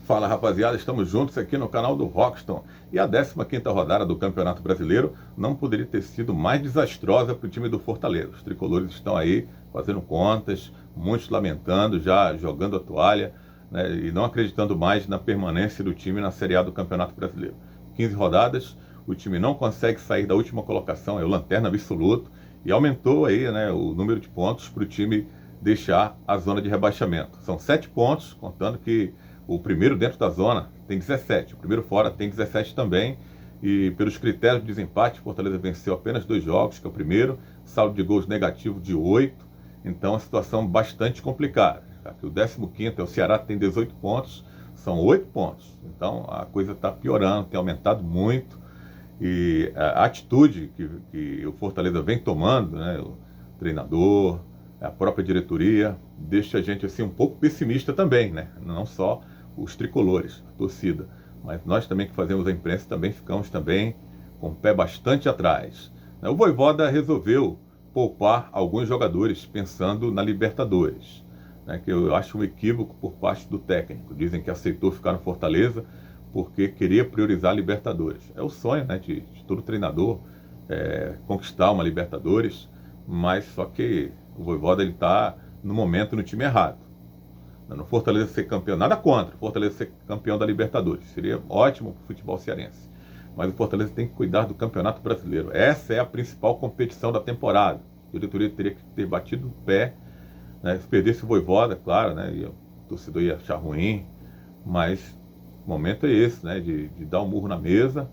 Fala rapaziada, estamos juntos aqui no canal do Roxton. E a 15ª rodada do Campeonato Brasileiro não poderia ter sido mais desastrosa para o time do Fortaleza. Os tricolores estão aí fazendo contas, muitos lamentando, já jogando a toalha, né, e não acreditando mais na permanência do time na Série A do Campeonato Brasileiro. 15 rodadas, o time não consegue sair da última colocação, é o lanterna absoluto, e aumentou aí, né, o número de pontos para o time deixar a zona de rebaixamento. São 7 pontos, contando que o primeiro dentro da zona tem 17, o primeiro fora tem 17 também, e pelos critérios de desempate, Fortaleza venceu apenas 2 jogos, que é o primeiro, saldo de gols negativo de 8, então é uma situação bastante complicada. Aqui o 15º é o Ceará, que tem 18 pontos, são 8 pontos, então a coisa está piorando, tem aumentado muito, e a atitude que o Fortaleza vem tomando, né, o treinador, a própria diretoria, deixa a gente assim um pouco pessimista também, né? Não só os tricolores, a torcida, mas nós também que fazemos a imprensa também ficamos também com o pé bastante atrás. O Vojvoda resolveu poupar alguns jogadores pensando na Libertadores, né, que eu acho um equívoco por parte do técnico. Dizem que aceitou ficar no Fortaleza porque queria priorizar a Libertadores. É o sonho, né, de todo treinador, conquistar uma Libertadores, mas só que o Vojvoda está no momento no time errado. No Fortaleza ser campeão, nada contra o Fortaleza ser campeão da Libertadores, seria ótimo para o futebol cearense, mas o Fortaleza tem que cuidar do Campeonato Brasileiro. Essa é a principal competição da temporada. A diretoria teria que ter batido o pé, né? Se perdesse o Vojvoda, claro, né, e o torcedor ia achar ruim, mas o momento é esse, né, de dar um murro na mesa.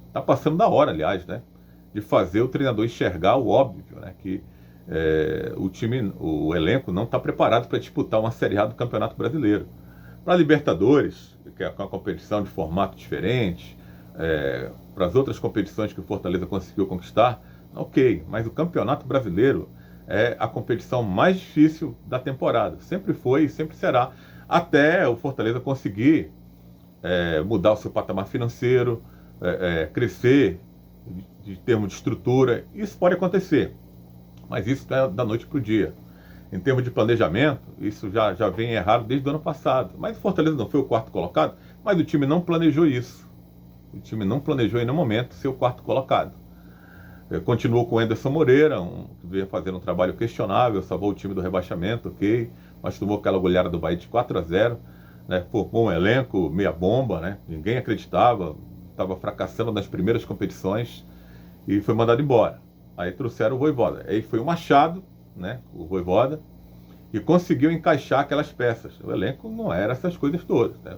Está passando da hora, aliás, né, de fazer o treinador enxergar o óbvio, né, que o time, o elenco não está preparado para disputar uma Série A do Campeonato Brasileiro. Para a Libertadores, que é uma competição de formato diferente, para as outras competições que o Fortaleza conseguiu conquistar, ok, mas o Campeonato Brasileiro é a competição mais difícil da temporada. Sempre foi e sempre será, até o Fortaleza conseguir mudar o seu patamar financeiro, crescer de termos de estrutura. Isso pode acontecer, mas isso é da noite para o dia. Em termos de planejamento, isso já vem errado desde o ano passado. Mas o Fortaleza não foi o 4º colocado, mas o time não planejou isso. O time não planejou em nenhum momento ser o 4º colocado. Continuou com o Anderson Moreira, que veio fazendo um trabalho questionável, salvou o time do rebaixamento, ok, mas tomou aquela goleada do Bahia de 4-0, né, formou um elenco meia bomba, né, ninguém acreditava, estava fracassando nas primeiras competições e foi mandado embora. Aí trouxeram o Vojvoda. Aí foi o Machado, né, o Vojvoda, e conseguiu encaixar aquelas peças. O elenco não era essas coisas todas, né?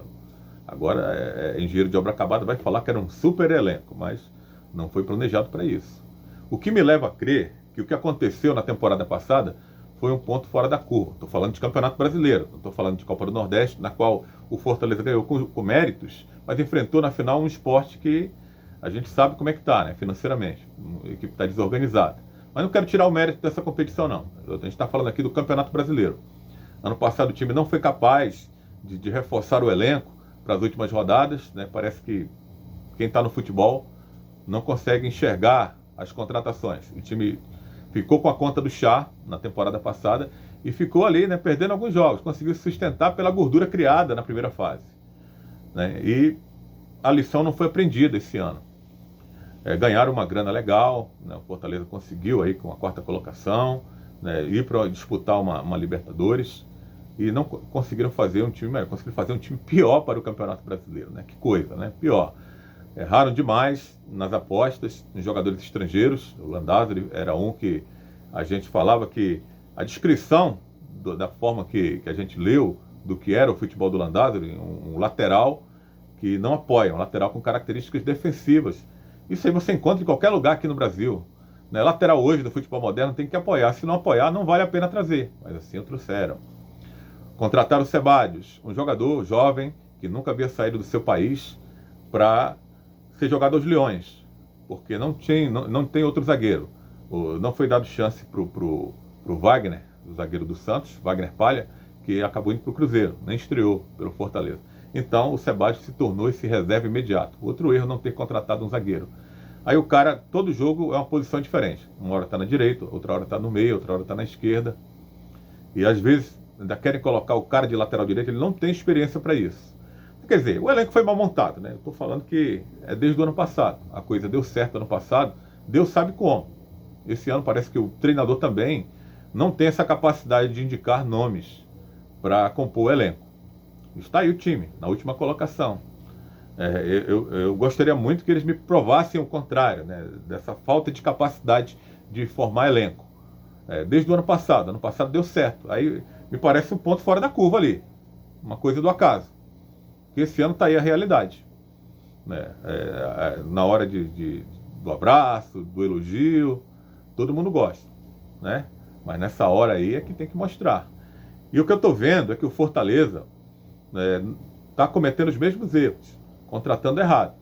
Agora, engenheiro de obra acabada vai falar que era um super elenco, mas não foi planejado para isso. O que me leva a crer que o que aconteceu na temporada passada foi um ponto fora da curva. Estou falando de Campeonato Brasileiro, não estou falando de Copa do Nordeste, na qual o Fortaleza ganhou com méritos, mas enfrentou na final um esporte que a gente sabe como é que está, né, financeiramente. A equipe está desorganizada. Mas não quero tirar o mérito dessa competição, não. A gente está falando aqui do Campeonato Brasileiro. Ano passado o time não foi capaz de reforçar o elenco para as últimas rodadas, né? Parece que quem está no futebol não consegue enxergar as contratações. O time ficou com a conta do chá na temporada passada e ficou ali, né, perdendo alguns jogos. Conseguiu se sustentar pela gordura criada na primeira fase, né? E a lição não foi aprendida esse ano. Ganharam uma grana legal, né? O Fortaleza conseguiu aí com a 4ª colocação, né, ir para disputar uma Libertadores, e não conseguiram fazer um time melhor, conseguiram fazer um time pior para o Campeonato Brasileiro, né? Que coisa, né? Pior. Erraram demais nas apostas, nos jogadores estrangeiros. O Landázuri era um que a gente falava que a descrição da forma que a gente leu do que era o futebol do Landázuri, um lateral que não apoia, um lateral com características defensivas. Isso aí você encontra em qualquer lugar aqui no Brasil, né? Lateral hoje do futebol moderno tem que apoiar. Se não apoiar, não vale a pena trazer. Mas assim o trouxeram. Contrataram o Sebadios, um jogador jovem que nunca havia saído do seu país para ser jogado aos Leões, porque não tem outro zagueiro. Não foi dado chance pro Wagner, o zagueiro do Santos, Wagner Palha, que acabou indo para o Cruzeiro, nem estreou pelo Fortaleza. Então o Sebadios se tornou esse reserva imediato. Outro erro não ter contratado um zagueiro. Aí o cara, todo jogo é uma posição diferente. Uma hora está na direita, outra hora está no meio, outra hora está na esquerda. E às vezes ainda querem colocar o cara de lateral direito, ele não tem experiência para isso. Quer dizer, o elenco foi mal montado, né? Eu estou falando que é desde o ano passado. A coisa deu certo ano passado, Deus sabe como. Esse ano parece que o treinador também não tem essa capacidade de indicar nomes para compor o elenco. Está aí o time, na última colocação. Eu gostaria muito que eles me provassem o contrário, né? Dessa falta de capacidade de formar elenco. Desde o ano passado deu certo. Aí me parece um ponto fora da curva ali. Uma coisa do acaso. Que esse ano está aí a realidade. Né? Na hora do abraço, do elogio, todo mundo gosta. Né? Mas nessa hora aí é que tem que mostrar. E o que eu estou vendo é que o Fortaleza está cometendo os mesmos erros, contratando errado.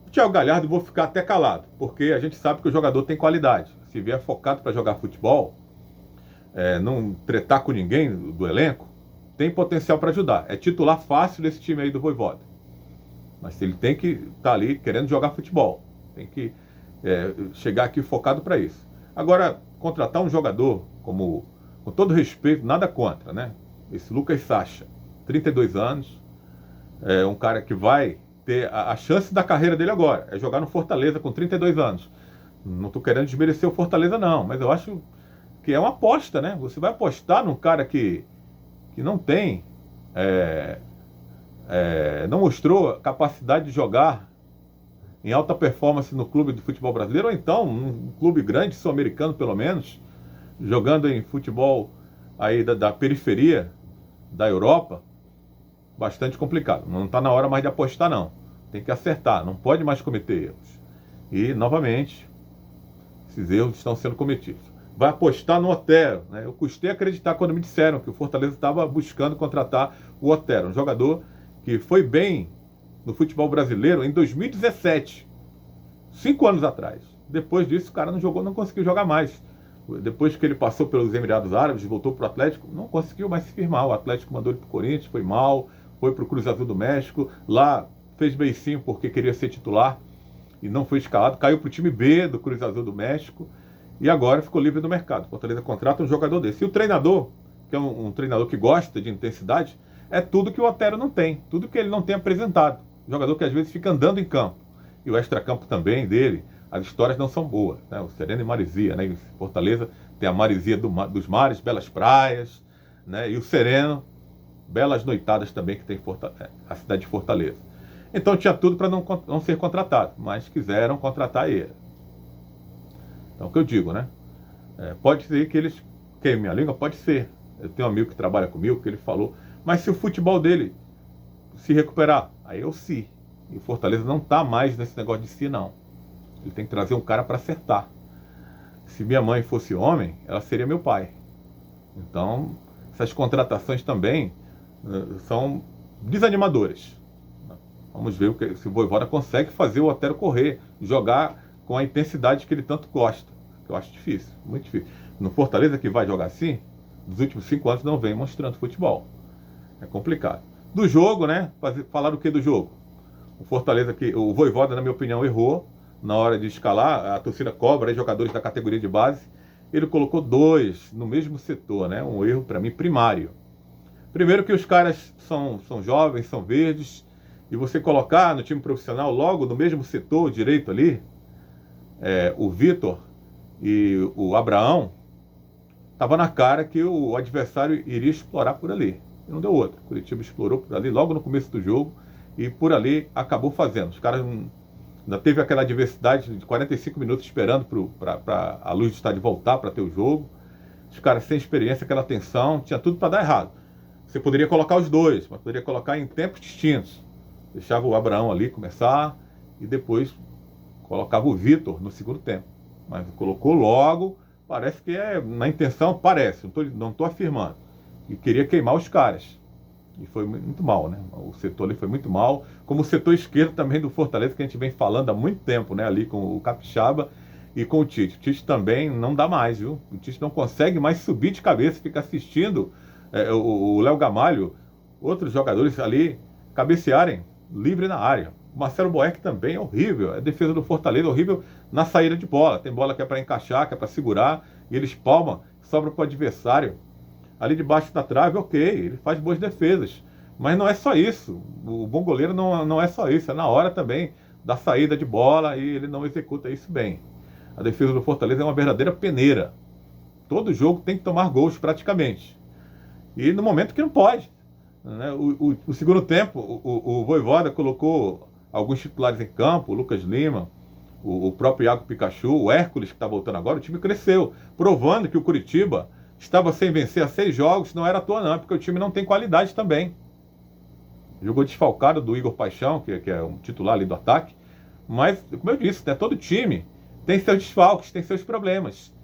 O Thiago Galhardo, vou ficar até calado, porque a gente sabe que o jogador tem qualidade. Se vier focado para jogar futebol, não tretar com ninguém do elenco, tem potencial para ajudar. É titular fácil desse time aí do Vojvoda. Mas ele tem que estar ali querendo jogar futebol. Tem que chegar aqui focado para isso. Agora, contratar um jogador, com todo respeito, nada contra, né? Esse Lucas Sacha, 32 anos, um cara que vai ter a chance da carreira dele agora. É jogar no Fortaleza com 32 anos. Não estou querendo desmerecer o Fortaleza, não. Mas eu acho que é uma aposta, né? Você vai apostar num cara que não tem, não mostrou capacidade de jogar em alta performance no clube de futebol brasileiro, ou então um clube grande, sul-americano pelo menos, jogando em futebol aí da periferia da Europa, bastante complicado. Não está na hora mais de apostar, não. Tem que acertar, não pode mais cometer erros. E, novamente, esses erros estão sendo cometidos. Vai apostar no Otero, né? Eu custei acreditar quando me disseram que o Fortaleza estava buscando contratar o Otero, um jogador que foi bem no futebol brasileiro em 2017, 5 anos atrás. Depois disso, o cara não jogou, não conseguiu jogar mais. Depois que ele passou pelos Emirados Árabes, voltou para o Atlético, não conseguiu mais se firmar. O Atlético mandou ele para o Corinthians, foi mal, foi para o Cruz Azul do México, lá fez beicinho porque queria ser titular e não foi escalado, caiu para o time B do Cruz Azul do México e agora ficou livre do mercado. Fortaleza contrata um jogador desse. E o treinador, que é um treinador que gosta de intensidade, é tudo que o Otero não tem, tudo que ele não tem apresentado. Jogador que às vezes fica andando em campo. E o extracampo também dele, as histórias não são boas. Né? O Sereno e Marizia, né? Em Fortaleza tem a Marizia dos mares, belas praias, né? E o Sereno, belas noitadas também que tem a cidade de Fortaleza. Então tinha tudo para não ser contratado, mas quiseram contratar ele. Então o que eu digo, né? Pode ser que eles queimem a língua, pode ser. Eu tenho um amigo que trabalha comigo, que ele falou, mas se o futebol dele se recuperar, aí eu sim. E o Fortaleza não está mais nesse negócio de si, não. Ele tem que trazer um cara para acertar. Se minha mãe fosse homem, ela seria meu pai. Então, essas contratações também são desanimadoras. Vamos ver se o Vojvoda consegue fazer o Otero correr, jogar com a intensidade que ele tanto gosta. Que eu acho difícil, muito difícil. No Fortaleza que vai jogar assim, nos últimos 5 anos não vem mostrando futebol. É complicado. Do jogo, né? Falar do que do jogo? O Fortaleza, o Vojvoda, na minha opinião, errou na hora de escalar. A torcida cobra aí jogadores da categoria de base. Ele colocou 2 no mesmo setor, né? Um erro, para mim, primário. Primeiro que os caras são jovens, são verdes, e você colocar no time profissional logo no mesmo setor direito ali, o Vitor e o Abraão, estava na cara que o adversário iria explorar por ali. E não deu outra. O Curitiba explorou por ali logo no começo do jogo e por ali acabou fazendo. Os caras ainda teve aquela adversidade de 45 minutos esperando para a luz do estádio voltar para ter o jogo. Os caras sem experiência, aquela tensão, tinha tudo para dar errado. Você poderia colocar os dois, mas poderia colocar em tempos distintos. Deixava o Abraão ali começar e depois colocava o Vitor no segundo tempo. Mas colocou logo, parece que na intenção, parece, não estou afirmando. E queria queimar os caras. E foi muito mal, né? O setor ali foi muito mal. Como o setor esquerdo também do Fortaleza, que a gente vem falando há muito tempo, né? Ali com o Capixaba e com o Tite. O Tite também não dá mais, viu? O Tite não consegue mais subir de cabeça, fica assistindo o Léo Gamalho, outros jogadores ali cabecearem livre na área. O Marcelo Boeck também é horrível. A defesa do Fortaleza é horrível na saída de bola. Tem bola que é para encaixar, que é para segurar, e ele espalma, sobra para o adversário. Ali debaixo da trave, ok, ele faz boas defesas. Mas não é só isso. O bom goleiro não é só isso. É na hora também da saída de bola e ele não executa isso bem. A defesa do Fortaleza é uma verdadeira peneira. Todo jogo tem que tomar gols praticamente. E no momento que não pode. Né? O segundo tempo, o Vojvoda colocou alguns titulares em campo, o Lucas Lima, o próprio Iago Pikachu, o Hércules que está voltando agora, o time cresceu, provando que o Curitiba estava sem vencer há 6 jogos, não era à toa não, porque o time não tem qualidade também. Jogou desfalcado do Igor Paixão, que é um titular ali do ataque, mas, como eu disse, né, todo time tem seus desfalques, tem seus problemas.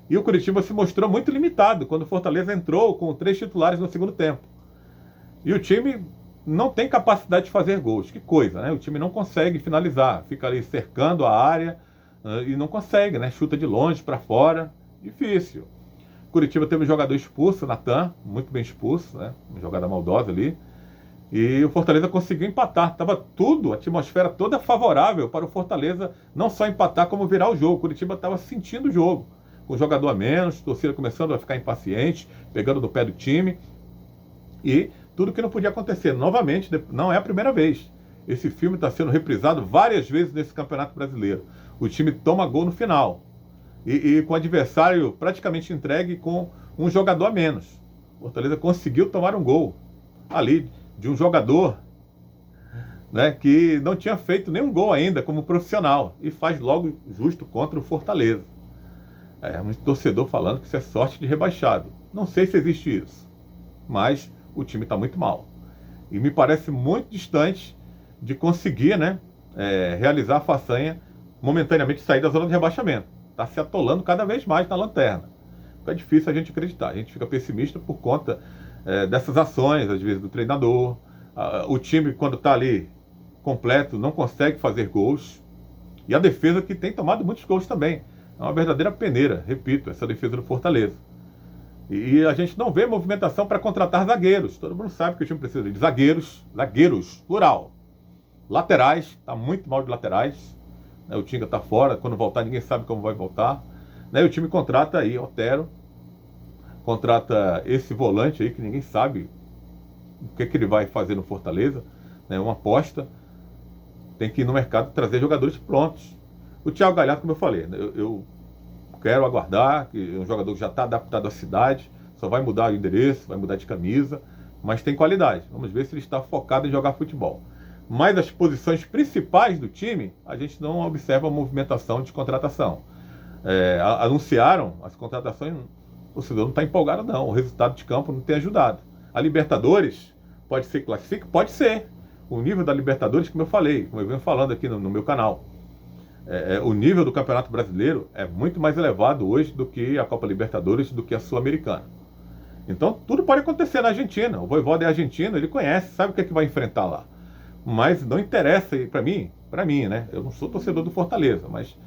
E o Curitiba se mostrou muito limitado quando o Fortaleza entrou com 3 titulares no segundo tempo. E o time não tem capacidade de fazer gols. Que coisa, né? O time não consegue finalizar. Fica ali cercando a área e não consegue, né? Chuta de longe para fora. Difícil. Curitiba teve um jogador expulso, Natan, muito bem expulso, né? Uma jogada maldosa ali. E o Fortaleza conseguiu empatar. Estava tudo, a atmosfera toda favorável para o Fortaleza não só empatar, como virar o jogo. O Curitiba estava sentindo o jogo. Com o jogador a menos, torcida começando a ficar impaciente, pegando no pé do time. E tudo que não podia acontecer. Novamente, não é a primeira vez. Esse filme está sendo reprisado várias vezes nesse Campeonato Brasileiro. O time toma gol no final. E com o adversário praticamente entregue com um jogador a menos. O Fortaleza conseguiu tomar um gol ali de um jogador, né, que não tinha feito nenhum gol ainda como profissional. E faz logo justo contra o Fortaleza. Um torcedor falando que isso é sorte de rebaixado. Não sei se existe isso. Mas o time está muito mal. E me parece muito distante de conseguir, né, realizar a façanha, momentaneamente sair da zona de rebaixamento. Está se atolando cada vez mais na lanterna. Fica difícil a gente acreditar. A gente fica pessimista por conta dessas ações, às vezes, do treinador. O time, quando está ali completo, não consegue fazer gols. E a defesa que tem tomado muitos gols também. É uma verdadeira peneira, repito, essa defesa do Fortaleza. E a gente não vê movimentação para contratar zagueiros. Todo mundo sabe que o time precisa de zagueiros, plural. Laterais, está muito mal de laterais. O Tinga está fora, quando voltar ninguém sabe como vai voltar. E o time contrata aí Otero, contrata esse volante aí que ninguém sabe o que ele vai fazer no Fortaleza. Uma aposta. Tem que ir no mercado trazer jogadores prontos. O Thiago Galhardo, como eu falei, eu quero aguardar, que é um jogador que já está adaptado à cidade, só vai mudar o endereço, vai mudar de camisa, mas tem qualidade. Vamos ver se ele está focado em jogar futebol. Mas as posições principais do time, a gente não observa a movimentação de contratação. Anunciaram as contratações, o torcedor não está empolgado não, o resultado de campo não tem ajudado. A Libertadores pode ser classifique? Pode ser. O nível da Libertadores, como eu falei, como eu venho falando aqui no meu canal, o nível do Campeonato Brasileiro é muito mais elevado hoje do que a Copa Libertadores, do que a Sul-Americana. Então tudo pode acontecer na Argentina. O Vojvoda é argentino, ele conhece, sabe o que é que vai enfrentar lá. Mas não interessa, para mim, né? Eu não sou torcedor do Fortaleza, mas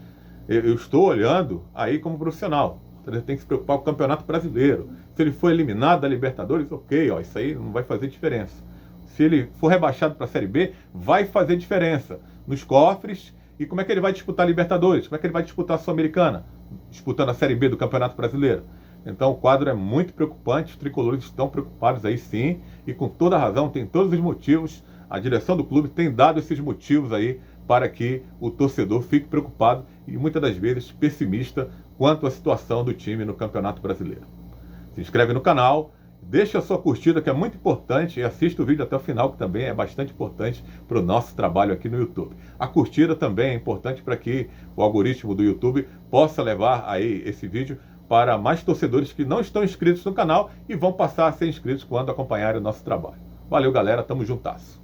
eu estou olhando aí como profissional. Ele tem que se preocupar com o Campeonato Brasileiro. Se ele for eliminado da Libertadores, ok, isso aí não vai fazer diferença. Se ele for rebaixado para a Série B, vai fazer diferença nos cofres. E como é que ele vai disputar a Libertadores? Como é que ele vai disputar a Sul-Americana? Disputando a Série B do Campeonato Brasileiro. Então o quadro é muito preocupante, os tricolores estão preocupados aí sim, e com toda razão, tem todos os motivos. A direção do clube tem dado esses motivos aí para que o torcedor fique preocupado e muitas das vezes pessimista quanto à situação do time no Campeonato Brasileiro. Se inscreve no canal, deixa a sua curtida, que é muito importante, e assista o vídeo até o final, que também é bastante importante para o nosso trabalho aqui no YouTube. A curtida também é importante para que o algoritmo do YouTube possa levar aí esse vídeo para mais torcedores que não estão inscritos no canal e vão passar a ser inscritos quando acompanharem o nosso trabalho. Valeu, galera, tamo juntasso.